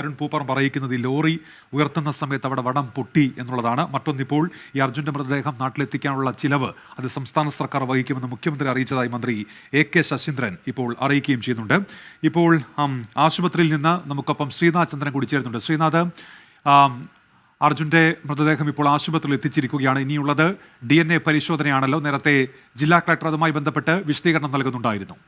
അരുൺ പൂപ്പറമ്പ് അറിയിക്കുന്നത് ഈ ലോറി ഉയർത്തുന്ന സമയത്ത് അവിടെ വടം പൊട്ടി എന്നുള്ളതാണ്. മറ്റൊന്നിപ്പോൾ ഈ അർജുൻ്റെ മൃതദേഹം നാട്ടിലെത്തിക്കാനുള്ള ചിലവ് അത് സംസ്ഥാന സർക്കാർ വഹിക്കുമെന്ന് മുഖ്യമന്ത്രി അറിയിച്ചതായി മന്ത്രി AK ശശീന്ദ്രൻ ഇപ്പോൾ അറിയിക്കുകയും ചെയ്യുന്നുണ്ട്. ഇപ്പോൾ ആശുപത്രിയിൽ നിന്ന് നമുക്കൊപ്പം ശ്രീനാഥ് ചന്ദ്രൻ കൂടി ചേരുന്നുണ്ട്. ശ്രീനാഥ്, അർജുൻ്റെ മൃതദേഹം ഇപ്പോൾ ആശുപത്രിയിൽ എത്തിച്ചിരിക്കുകയാണ്. ഇനിയുള്ളത് DNA പരിശോധനയാണല്ലോ. നേരത്തെ ജില്ലാ കളക്ടർ അതുമായി ബന്ധപ്പെട്ട് വിശദീകരണം നൽകുന്നുണ്ടായിരുന്നു.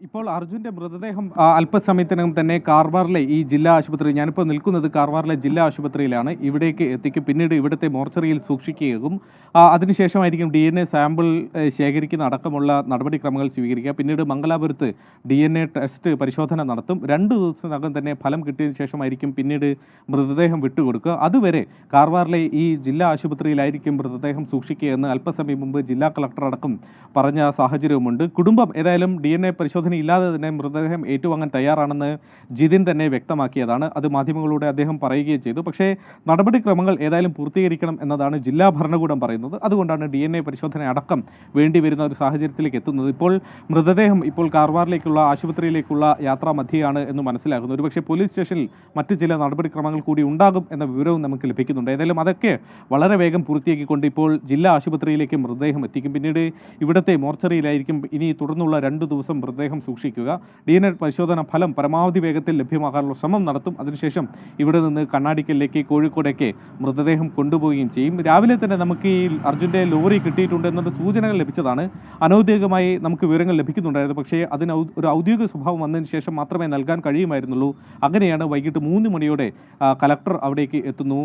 ഇപ്പോൾ അർജുൻ്റെ മൃതദേഹം അല്പസമയത്തിനകം തന്നെ കാർവാറിലെ ഈ ജില്ലാ ആശുപത്രി, ഞാനിപ്പോൾ നിൽക്കുന്നത് കാർവാറിലെ ജില്ലാ ആശുപത്രിയിലാണ്, ഇവിടേക്ക് എത്തിക്കും. പിന്നീട് ഇവിടുത്തെ മോർച്ചറിയിൽ സൂക്ഷിക്കുകയും അതിനുശേഷമായിരിക്കും DNA സാമ്പിൾ ശേഖരിക്കുന്ന അടക്കമുള്ള നടപടിക്രമങ്ങൾ സ്വീകരിക്കുക. പിന്നീട് മംഗലാപുരത്ത് DNA ടെസ്റ്റ് പരിശോധന നടത്തും. 2 ദിവസത്തിനകം തന്നെ ഫലം കിട്ടിയതിനു ശേഷമായിരിക്കും പിന്നീട് മൃതദേഹം വിട്ടുകൊടുക്കുക. അതുവരെ കാർവാറിലെ ഈ ജില്ലാ ആശുപത്രിയിലായിരിക്കും മൃതദേഹം സൂക്ഷിക്കുക എന്ന് അല്പസമയം മുമ്പ് ജില്ലാ കളക്ടർ അടക്കം പറഞ്ഞ സാഹചര്യവുമുണ്ട്. കുടുംബം ഏതായാലും DNA പരിശോധന ഇല്ലാതെ തന്നെ മൃതദേഹം ഏറ്റുവാങ്ങാൻ തയ്യാറാണെന്ന് ജിതിൻ തന്നെ വ്യക്തമാക്കിയതാണ്. അത് മാധ്യമങ്ങളോട് അദ്ദേഹം പറയുകയും ചെയ്തു. പക്ഷേ നടപടിക്രമങ്ങൾ ഏതായാലും പൂർത്തീകരിക്കണം എന്നതാണ് ജില്ലാ ഭരണകൂടം പറയുന്നത്. അതുകൊണ്ടാണ് DNA പരിശോധന അടക്കം വേണ്ടിവരുന്ന ഒരു സാഹചര്യത്തിലേക്ക് എത്തുന്നത്. ഇപ്പോൾ മൃതദേഹം കാർവാറിലേക്കുള്ള ആശുപത്രിയിലേക്കുള്ള യാത്രാ മധ്യയാണ് എന്ന് മനസ്സിലാക്കുന്നു. ഒരുപക്ഷെ പോലീസ് സ്റ്റേഷനിൽ മറ്റ് ചില നടപടിക്രമങ്ങൾ കൂടി ഉണ്ടാകും എന്ന വിവരവും നമുക്ക് ലഭിക്കുന്നുണ്ട്. ഏതായാലും അതൊക്കെ വളരെ വേഗം പൂർത്തിയാക്കിക്കൊണ്ട് ഇപ്പോൾ ജില്ലാ ആശുപത്രിയിലേക്ക് മൃതദേഹം എത്തിക്കും. പിന്നീട് ഇവിടുത്തെ മോർച്ചറിയിലായിരിക്കും ഇനി തുടർന്നുള്ള 2 ദിവസം മൃതദേഹം സൂക്ഷിക്കുക. DNA പരിശോധന ഫലം പരമാവധി വേഗത്തിൽ ലഭ്യമാക്കാനുള്ള ശ്രമം നടത്തും. അതിനുശേഷം ഇവിടെ നിന്ന് കണ്ണാടിക്കലിലേക്ക്, കോഴിക്കോടേക്ക് മൃതദേഹം കൊണ്ടുപോവുകയും ചെയ്യും. രാവിലെ തന്നെ നമുക്ക് ഈ അർജുൻ്റെ ലോറി കിട്ടിയിട്ടുണ്ട് എന്നുള്ള സൂചനകൾ ലഭിച്ചതാണ്. അനൗദ്യോഗികമായി നമുക്ക് വിവരങ്ങൾ ലഭിക്കുന്നുണ്ടായിരുന്നു. പക്ഷേ അതിന് ഒരു ഔദ്യോഗിക സ്വഭാവം വന്നതിന് ശേഷം മാത്രമേ നൽകാൻ കഴിയുമായിരുന്നുള്ളൂ. അങ്ങനെയാണ് വൈകിട്ട് 3 മണിയോടെ കലക്ടർ അവിടേക്ക് എത്തുന്നു.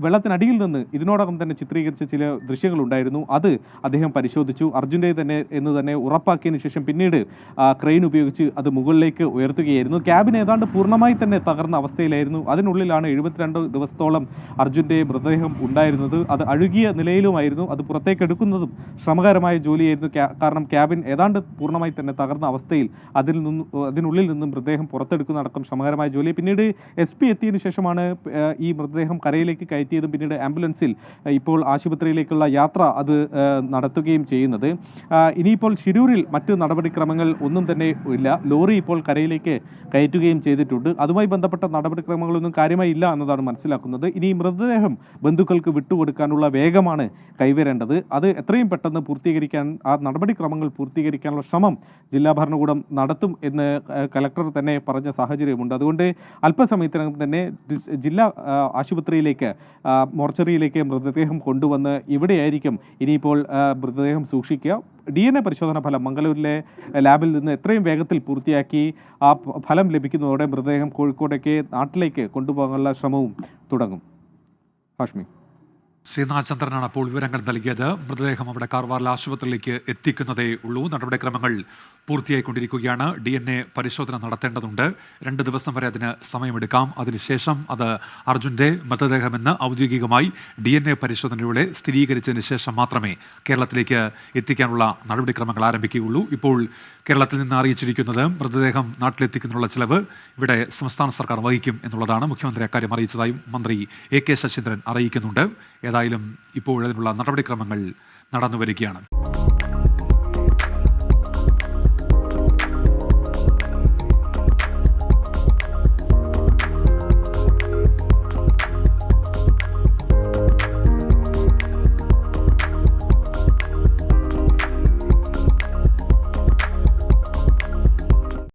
വെള്ളത്തിനടിയിൽ നിന്ന് ഇതിനോടകം തന്നെ ചിത്രീകരിച്ച ചില ദൃശ്യങ്ങളുണ്ടായിരുന്നു. അത് അദ്ദേഹം പരിശോധിച്ചു. അർജുൻ്റെ തന്നെ എന്ന് തന്നെ ഉറപ്പാക്കിയതിന് ശേഷം പിന്നീട് ക്രെയിൻ ഉപയോഗിച്ച് അത് മുകളിലേക്ക് ഉയർത്തുകയായിരുന്നു. ക്യാബിൻ ഏതാണ്ട് പൂർണ്ണമായി തന്നെ തകർന്ന അവസ്ഥയിലായിരുന്നു. അതിനുള്ളിലാണ് 72 ദിവസത്തോളം അർജുൻ്റെ മൃതദേഹം ഉണ്ടായിരുന്നത്. അത് അഴുകിയ നിലയിലുമായിരുന്നു. അത് പുറത്തേക്ക് എടുക്കുന്നതും ശ്രമകരമായ ജോലിയായിരുന്നു. കാരണം ക്യാബിൻ ഏതാണ്ട് പൂർണ്ണമായി തന്നെ തകർന്ന അവസ്ഥയിൽ അതിനുള്ളിൽ നിന്നും മൃതദേഹം പുറത്തെടുക്കുന്ന അടക്കം ശ്രമകരമായ ജോലി. പിന്നീട് SP എത്തിയതിനു ശേഷമാണ് ഈ മൃതദേഹം കരയിലേക്ക് കയറ്റിയതും പിന്നീട് ആംബുലൻസിൽ ഇപ്പോൾ ആശുപത്രിയിലേക്കുള്ള യാത്ര അത് നടത്തുകയും ചെയ്യുന്നത്. ഇനിയിപ്പോൾ ശിരൂരിൽ മറ്റ് നടപടിക്രമങ്ങൾ ഒന്നും തന്നെ ഇല്ല. ലോറി ഇപ്പോൾ കരയിലേക്ക് കയറ്റുകയും ചെയ്തിട്ടുണ്ട്. അതുമായി ബന്ധപ്പെട്ട നടപടിക്രമങ്ങളൊന്നും കാര്യമായി ഇല്ല എന്നതാണ് മനസ്സിലാക്കുന്നത്. ഇനി മൃതദേഹം ബന്ധുക്കൾക്ക് വിട്ടുകൊടുക്കാനുള്ള വേഗമാണ് കൈവരേണ്ടത്. അത് എത്രയും പെട്ടെന്ന് പൂർത്തീകരിക്കാൻ, ആ നടപടിക്രമങ്ങൾ പൂർത്തീകരിക്കാനുള്ള ശ്രമം ജില്ലാ ഭരണകൂടം നടത്തും എന്ന് കലക്ടർ തന്നെ പറഞ്ഞ സാഹചര്യമുണ്ട്. അതുകൊണ്ട് അല്പസമയത്തിനകം തന്നെ ജില്ലാ ആശുപത്രിയിലേക്ക്, മോർച്ചറിയിലേക്ക് മൃതദേഹം കൊണ്ടുവന്ന് ഇവിടെയായിരിക്കും ഇനിയിപ്പോൾ മൃതദേഹം സൂക്ഷിക്കുക. DNA പരിശോധന ഫലം മംഗളൂരിലെ ലാബിൽ നിന്ന് എത്രയും വേഗത്തിൽ പൂർത്തിയാക്കി ആ ഫലം ലഭിക്കുന്നതോടെ മൃതദേഹം കോഴിക്കോടേക്ക്, നാട്ടിലേക്ക് കൊണ്ടുപോകാനുള്ള ശ്രമവും തുടങ്ങും. ഹാഷ്മി. ശ്രീനാഥ് ചന്ദ്രനാണ് അപ്പോൾ വിവരങ്ങൾ നൽകിയത്. മൃതദേഹം അവിടെ കാർവാറിലെ ആശുപത്രിയിലേക്ക് എത്തിക്കുന്നതേ ഉള്ളൂ. നടപടിക്രമങ്ങൾ പൂർത്തിയായിക്കൊണ്ടിരിക്കുകയാണ്. DNA പരിശോധന നടത്തേണ്ടതുണ്ട്. 2 ദിവസം വരെ അതിന് സമയമെടുക്കാം. അതിനുശേഷം അത് അർജുൻ്റെ മൃതദേഹമെന്ന് ഔദ്യോഗികമായി DNA പരിശോധനയിലൂടെ സ്ഥിരീകരിച്ചതിന് ശേഷം മാത്രമേ കേരളത്തിലേക്ക് എത്തിക്കാനുള്ള നടപടിക്രമങ്ങൾ ആരംഭിക്കുകയുള്ളൂ. ഇപ്പോൾ കേരളത്തിൽ നിന്ന് അറിയിച്ചിരിക്കുന്നത് മൃതദേഹം നാട്ടിലെത്തിക്കുന്നതിനുള്ള ചിലവ് ഇവിടെ സംസ്ഥാന സർക്കാർ വഹിക്കും എന്നുള്ളതാണ്. മുഖ്യമന്ത്രി അക്കാര്യം അറിയിച്ചതായും മന്ത്രി AK ശശീന്ദ്രൻ അറിയിക്കുന്നുണ്ട്. ഏതായാലും ഇപ്പോൾ അതിനുള്ള നടപടിക്രമങ്ങൾ നടന്നു വരികയാണ്.